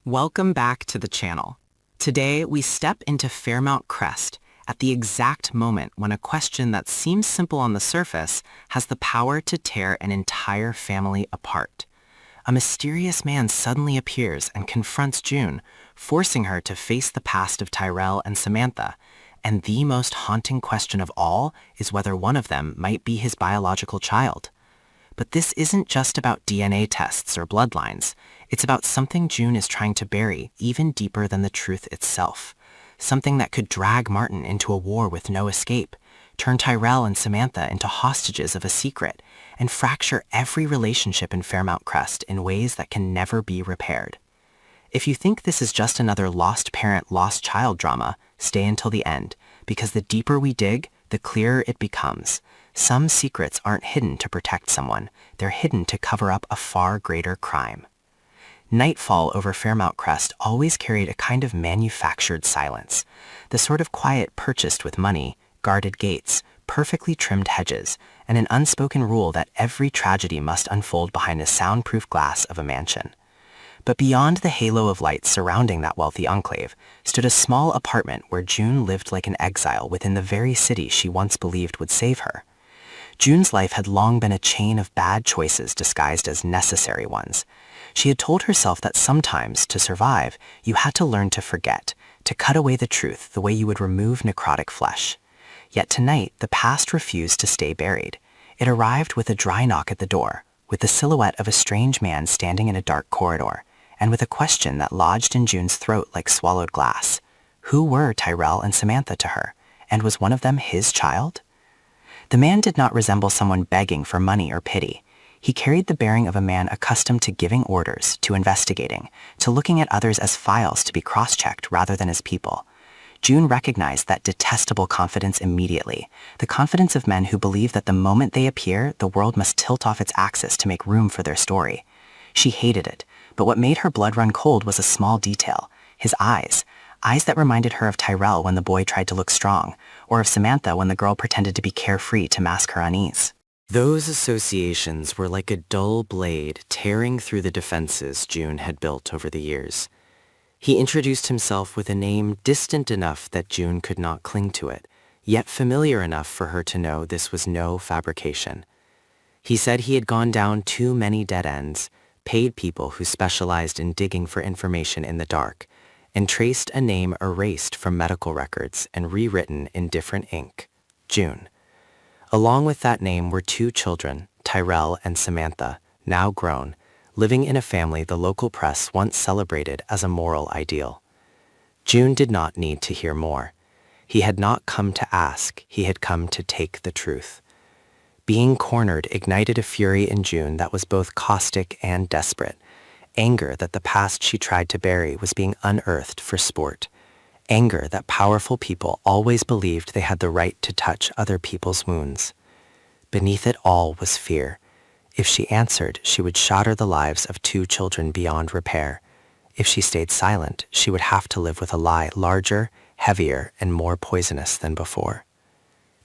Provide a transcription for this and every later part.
Welcome back to the channel. Today, we step into Fairmount Crest at the exact moment when a question that seems simple on the surface has the power to tear an entire family apart. A mysterious man suddenly appears and confronts June, forcing her to face the past of Tyrell and Samantha, and the most haunting question of all is whether one of them might be his biological child. But this isn't just about DNA tests or bloodlines. It's about something June is trying to bury even deeper than the truth itself. Something that could drag Martin into a war with no escape, turn Tyrell and Samantha into hostages of a secret, and fracture every relationship in Fairmount Crest in ways that can never be repaired. If you think this is just another lost parent, lost child drama, stay until the end, because the deeper we dig, the clearer it becomes. Some secrets aren't hidden to protect someone, they're hidden to cover up a far greater crime. Nightfall over Fairmount Crest always carried a kind of manufactured silence, the sort of quiet purchased with money, guarded gates, perfectly trimmed hedges, and an unspoken rule that every tragedy must unfold behind the soundproof glass of a mansion. But beyond the halo of lights surrounding that wealthy enclave stood a small apartment where June lived like an exile within the very city she once believed would save her. June's life had long been a chain of bad choices disguised as necessary ones. She had told herself that sometimes, to survive, you had to learn to forget, to cut away the truth the way you would remove necrotic flesh. Yet tonight, the past refused to stay buried. It arrived with a dry knock at the door, with the silhouette of a strange man standing in a dark corridor, and with a question that lodged in June's throat like swallowed glass. Who were Tyrell and Samantha to her, and was one of them his child? The man did not resemble someone begging for money or pity. He carried the bearing of a man accustomed to giving orders, to investigating, to looking at others as files to be cross-checked rather than as people. June recognized that detestable confidence immediately, the confidence of men who believe that the moment they appear, the world must tilt off its axis to make room for their story. She hated it, but what made her blood run cold was a small detail: his eyes that reminded her of Tyrell when the boy tried to look strong, or of Samantha when the girl pretended to be carefree to mask her unease. Those associations were like a dull blade tearing through the defenses June had built over the years. He introduced himself with a name distant enough that June could not cling to it, yet familiar enough for her to know this was no fabrication. He said he had gone down too many dead ends, paid people who specialized in digging for information in the dark, and traced a name erased from medical records and rewritten in different ink: June. Along with that name were two children, Tyrell and Samantha, now grown, living in a family the local press once celebrated as a moral ideal. June did not need to hear more. He had not come to ask, he had come to take the truth. Being cornered ignited a fury in June that was both caustic and desperate. Anger that the past she tried to bury was being unearthed for sport. Anger that powerful people always believed they had the right to touch other people's wounds. Beneath it all was fear. If she answered, she would shatter the lives of two children beyond repair. If she stayed silent, she would have to live with a lie larger, heavier, and more poisonous than before.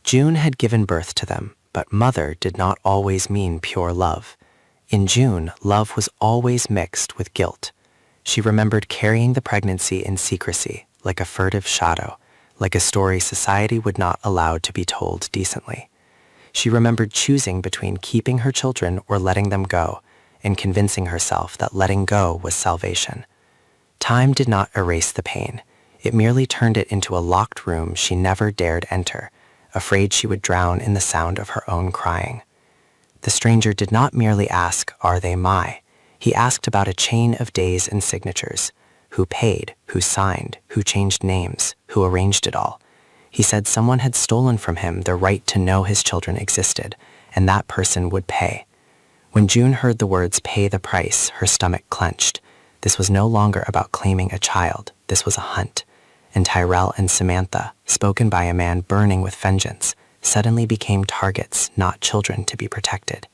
June had given birth to them, but mother did not always mean pure love. In June, love was always mixed with guilt. She remembered carrying the pregnancy in secrecy, like a furtive shadow, like a story society would not allow to be told decently. She remembered choosing between keeping her children or letting them go, and convincing herself that letting go was salvation. Time did not erase the pain. It merely turned it into a locked room she never dared enter, afraid she would drown in the sound of her own crying. The stranger did not merely ask, "Are they my?" He asked about a chain of days and signatures. Who paid, who signed, who changed names, who arranged it all. He said someone had stolen from him the right to know his children existed, and that person would pay. When June heard the words "pay the price," her stomach clenched. This was no longer about claiming a child, this was a hunt. And Tyrell and Samantha, spoken by a man burning with vengeance, suddenly became targets, not children to be protected.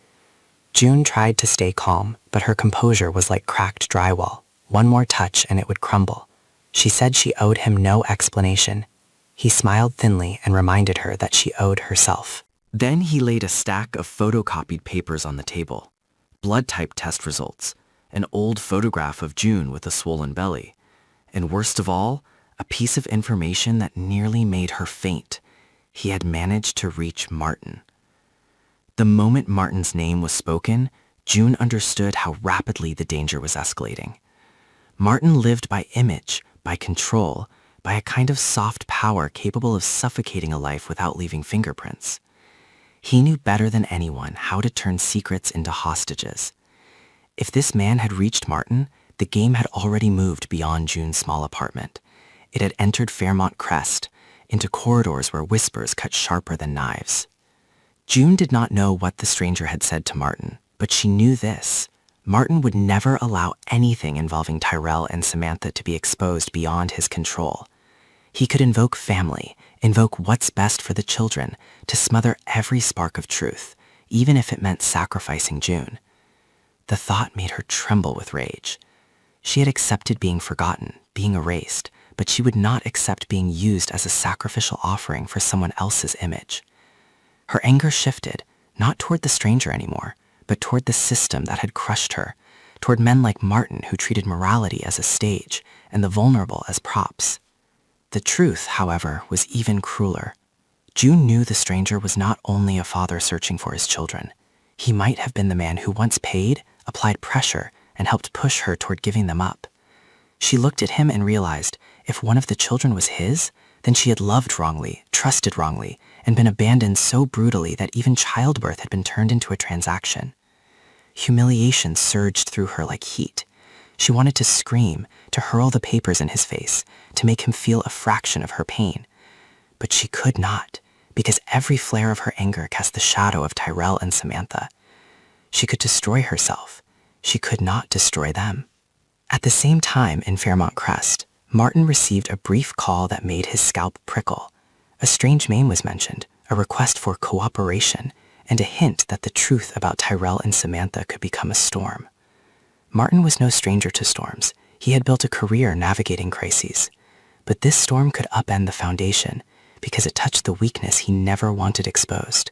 June tried to stay calm, but her composure was like cracked drywall. One more touch and it would crumble. She said she owed him no explanation. He smiled thinly and reminded her that she owed herself. Then he laid a stack of photocopied papers on the table. Blood type test results, an old photograph of June with a swollen belly, and worst of all, a piece of information that nearly made her faint. He had managed to reach Martin. The moment Martin's name was spoken, June understood how rapidly the danger was escalating. Martin lived by image, by control, by a kind of soft power capable of suffocating a life without leaving fingerprints. He knew better than anyone how to turn secrets into hostages. If this man had reached Martin, the game had already moved beyond June's small apartment. It had entered Fairmont Crest, into corridors where whispers cut sharper than knives. June did not know what the stranger had said to Martin, but she knew this. Martin would never allow anything involving Tyrell and Samantha to be exposed beyond his control. He could invoke family, invoke what's best for the children, to smother every spark of truth, even if it meant sacrificing June. The thought made her tremble with rage. She had accepted being forgotten, being erased, but she would not accept being used as a sacrificial offering for someone else's image. Her anger shifted, not toward the stranger anymore, but toward the system that had crushed her, toward men like Martin who treated morality as a stage and the vulnerable as props. The truth, however, was even crueler. June knew the stranger was not only a father searching for his children. He might have been the man who once paid, applied pressure, and helped push her toward giving them up. She looked at him and realized if one of the children was his, then she had loved wrongly, trusted wrongly, and been abandoned so brutally that even childbirth had been turned into a transaction. Humiliation surged through her like heat. She wanted to scream, to hurl the papers in his face, to make him feel a fraction of her pain. But she could not, because every flare of her anger cast the shadow of Tyrell and Samantha. She could destroy herself. She could not destroy them. At the same time in Fairmont Crest, Martin received a brief call that made his scalp prickle. A strange name was mentioned, a request for cooperation, and a hint that the truth about Tyrell and Samantha could become a storm. Martin was no stranger to storms. He had built a career navigating crises. But this storm could upend the foundation because it touched the weakness he never wanted exposed,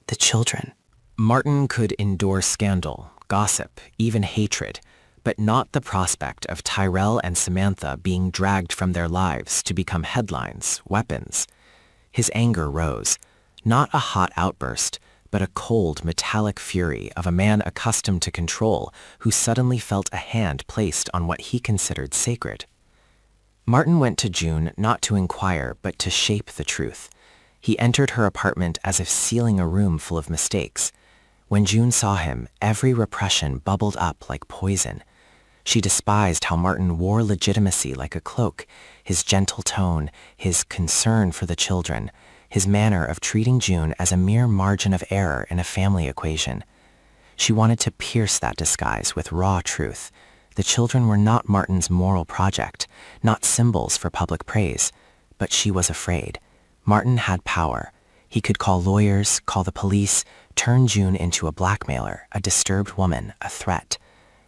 the children. Martin could endure scandal, gossip, even hatred, but not the prospect of Tyrell and Samantha being dragged from their lives to become headlines, weapons. His anger rose, not a hot outburst, but a cold, metallic fury of a man accustomed to control who suddenly felt a hand placed on what he considered sacred. Martin went to June not to inquire, but to shape the truth. He entered her apartment as if sealing a room full of mistakes. When June saw him, every repression bubbled up like poison. She despised how Martin wore legitimacy like a cloak, his gentle tone, his concern for the children, his manner of treating June as a mere margin of error in a family equation. She wanted to pierce that disguise with raw truth. The children were not Martin's moral project, not symbols for public praise, but she was afraid. Martin had power. He could call lawyers, call the police, turn June into a blackmailer, a disturbed woman, a threat.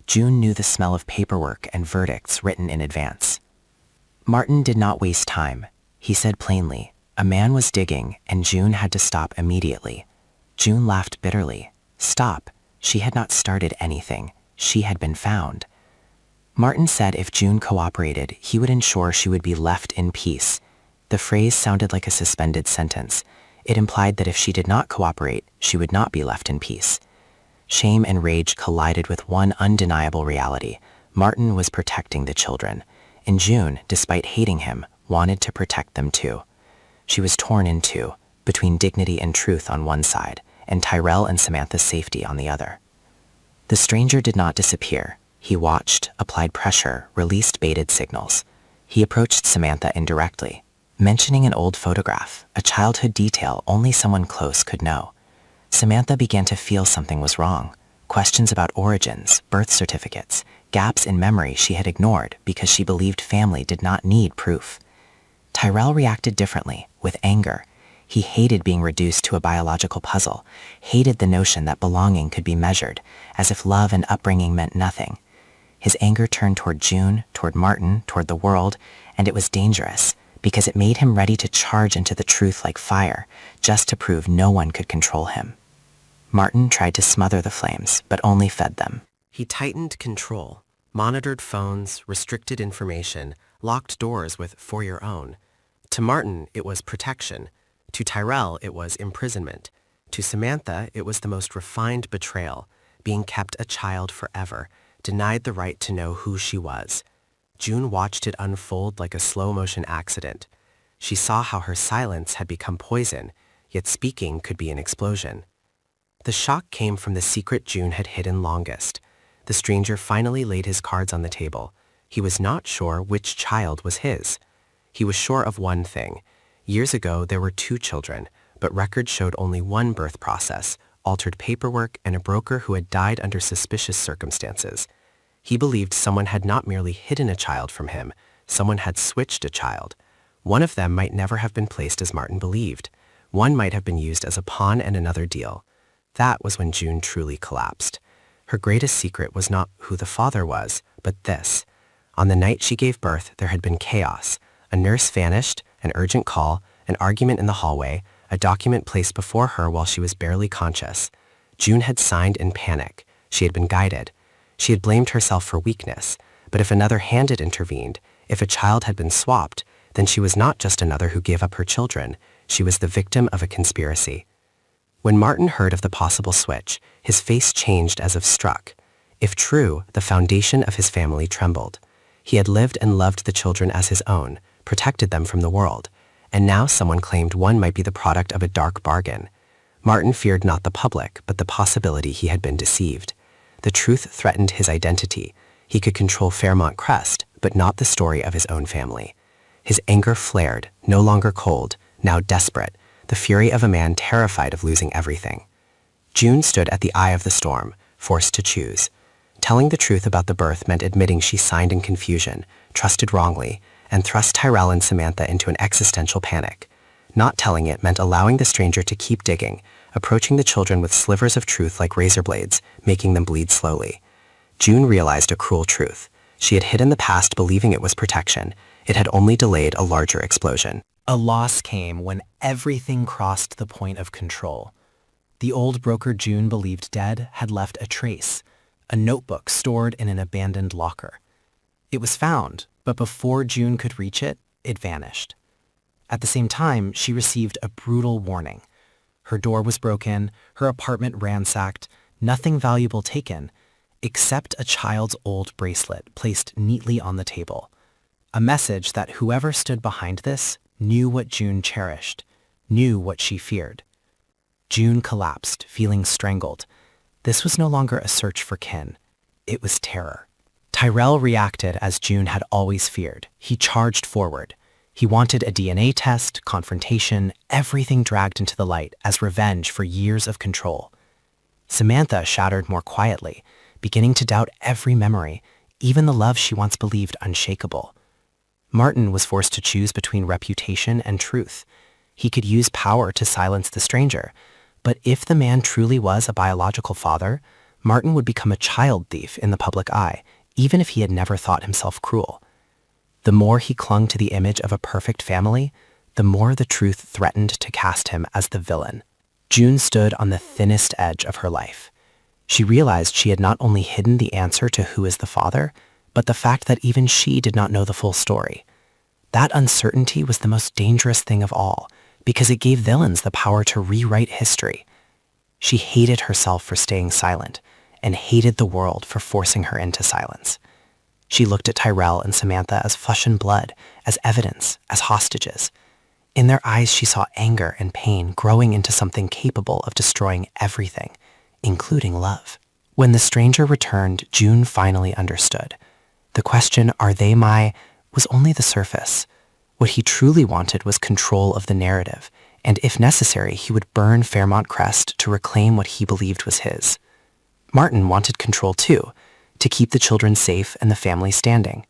June knew the smell of paperwork and verdicts written in advance. Martin did not waste time. He said plainly, a man was digging, and June had to stop immediately. June laughed bitterly. Stop. She had not started anything. She had been found. Martin said if June cooperated, he would ensure she would be left in peace. The phrase sounded like a suspended sentence. It implied that if she did not cooperate, she would not be left in peace. Shame and rage collided with one undeniable reality. Martin was protecting the children, and June, despite hating him, wanted to protect them too. She was torn in two, between dignity and truth on one side, and Tyrell and Samantha's safety on the other. The stranger did not disappear. He watched, applied pressure, released baited signals. He approached Samantha indirectly, mentioning an old photograph, a childhood detail only someone close could know. Samantha began to feel something was wrong. Questions about origins, birth certificates, gaps in memory she had ignored because she believed family did not need proof. Tyrell reacted differently, with anger. He hated being reduced to a biological puzzle, hated the notion that belonging could be measured, as if love and upbringing meant nothing. His anger turned toward June, toward Martin, toward the world, and it was dangerous, because it made him ready to charge into the truth like fire, just to prove no one could control him. Martin tried to smother the flames, but only fed them. He tightened control, monitored phones, restricted information, locked doors with "for your own." To Martin, it was protection. To Tyrell, it was imprisonment. To Samantha, it was the most refined betrayal, being kept a child forever, denied the right to know who she was. June watched it unfold like a slow-motion accident. She saw how her silence had become poison, yet speaking could be an explosion. The shock came from the secret June had hidden longest. The stranger finally laid his cards on the table. He was not sure which child was his. He was sure of one thing. Years ago, there were 2 children, but records showed only one birth process, altered paperwork, and a broker who had died under suspicious circumstances. He believed someone had not merely hidden a child from him, someone had switched a child. One of them might never have been placed as Martin believed. One might have been used as a pawn in another deal. That was when June truly collapsed. Her greatest secret was not who the father was, but this. On the night she gave birth, there had been chaos. A nurse vanished, an urgent call, an argument in the hallway, a document placed before her while she was barely conscious. June had signed in panic. She had been guided. She had blamed herself for weakness, but if another hand had intervened, if a child had been swapped, then she was not just another who gave up her children. She was the victim of a conspiracy. When Martin heard of the possible switch, his face changed as if struck. If true, the foundation of his family trembled. He had lived and loved the children as his own, protected them from the world, and now someone claimed one might be the product of a dark bargain. Martin feared not the public, but the possibility he had been deceived. The truth threatened his identity. He could control Fairmont Crest, but not the story of his own family. His anger flared, no longer cold, now desperate, the fury of a man terrified of losing everything. June stood at the eye of the storm, forced to choose. Telling the truth about the birth meant admitting she signed in confusion, trusted wrongly, and thrust Tyrell and Samantha into an existential panic. Not telling it meant allowing the stranger to keep digging, approaching the children with slivers of truth like razor blades, making them bleed slowly. June realized a cruel truth. She had hidden the past believing it was protection. It had only delayed a larger explosion. A loss came when everything crossed the point of control. The old broker June believed dead had left a trace, a notebook stored in an abandoned locker. It was found, but before June could reach it, it vanished. At the same time, she received a brutal warning. Her door was broken, her apartment ransacked, nothing valuable taken, except a child's old bracelet placed neatly on the table. A message that whoever stood behind this knew what June cherished, knew what she feared. June collapsed, feeling strangled. This was no longer a search for kin. It was terror. Tyrell reacted as June had always feared. He charged forward. He wanted a DNA test, confrontation, everything dragged into the light as revenge for years of control. Samantha shattered more quietly, beginning to doubt every memory, even the love she once believed unshakable. Martin was forced to choose between reputation and truth. He could use power to silence the stranger, but if the man truly was a biological father, Martin would become a child thief in the public eye, even if he had never thought himself cruel. The more he clung to the image of a perfect family, the more the truth threatened to cast him as the villain. June stood on the thinnest edge of her life. She realized she had not only hidden the answer to who is the father, but the fact that even she did not know the full story. That uncertainty was the most dangerous thing of all, because it gave villains the power to rewrite history. She hated herself for staying silent, and hated the world for forcing her into silence. She looked at Tyrell and Samantha as flesh and blood, as evidence, as hostages. In their eyes she saw anger and pain growing into something capable of destroying everything, including love. When the stranger returned, June finally understood. The question, "Are they my?" was only the surface. What he truly wanted was control of the narrative, and if necessary, he would burn Fairmont Crest to reclaim what he believed was his. Martin wanted control too, to keep the children safe and the family standing.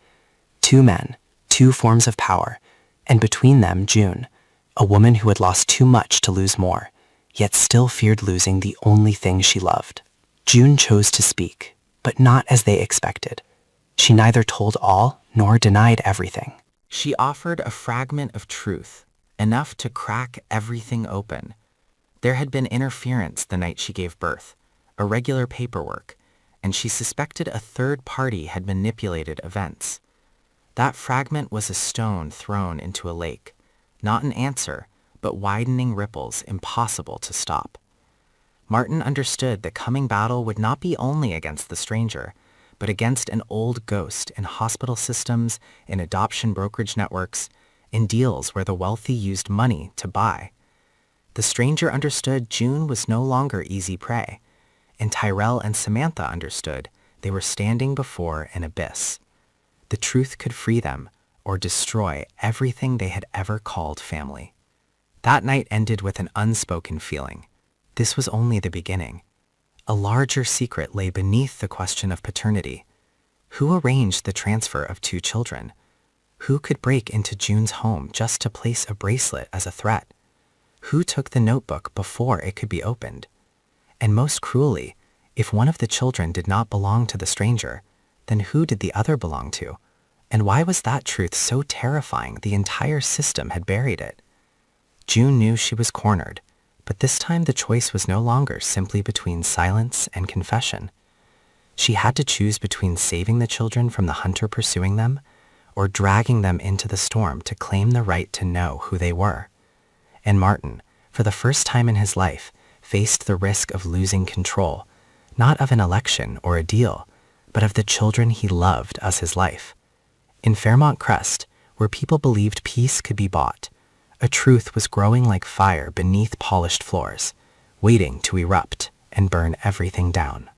2 men, 2 forms of power, and between them, June, a woman who had lost too much to lose more, yet still feared losing the only thing she loved. June chose to speak, but not as they expected. She neither told all nor denied everything. She offered a fragment of truth, enough to crack everything open. There had been interference the night she gave birth, irregular paperwork, and she suspected a third party had manipulated events. That fragment was a stone thrown into a lake, not an answer, but widening ripples impossible to stop. Martin understood the coming battle would not be only against the stranger, but against an old ghost in hospital systems, in adoption brokerage networks, in deals where the wealthy used money to buy. The stranger understood June was no longer easy prey, and Tyrell and Samantha understood they were standing before an abyss. The truth could free them or destroy everything they had ever called family. That night ended with an unspoken feeling. This was only the beginning. A larger secret lay beneath the question of paternity. Who arranged the transfer of two children? Who could break into June's home just to place a bracelet as a threat? Who took the notebook before it could be opened? And most cruelly, if one of the children did not belong to the stranger, then who did the other belong to? And why was that truth so terrifying the entire system had buried it? June knew she was cornered, but this time the choice was no longer simply between silence and confession. She had to choose between saving the children from the hunter pursuing them, or dragging them into the storm to claim the right to know who they were. And Martin, for the first time in his life, faced the risk of losing control, not of an election or a deal, but of the children he loved as his life. In Fairmont Crest, where people believed peace could be bought, a truth was growing like fire beneath polished floors, waiting to erupt and burn everything down.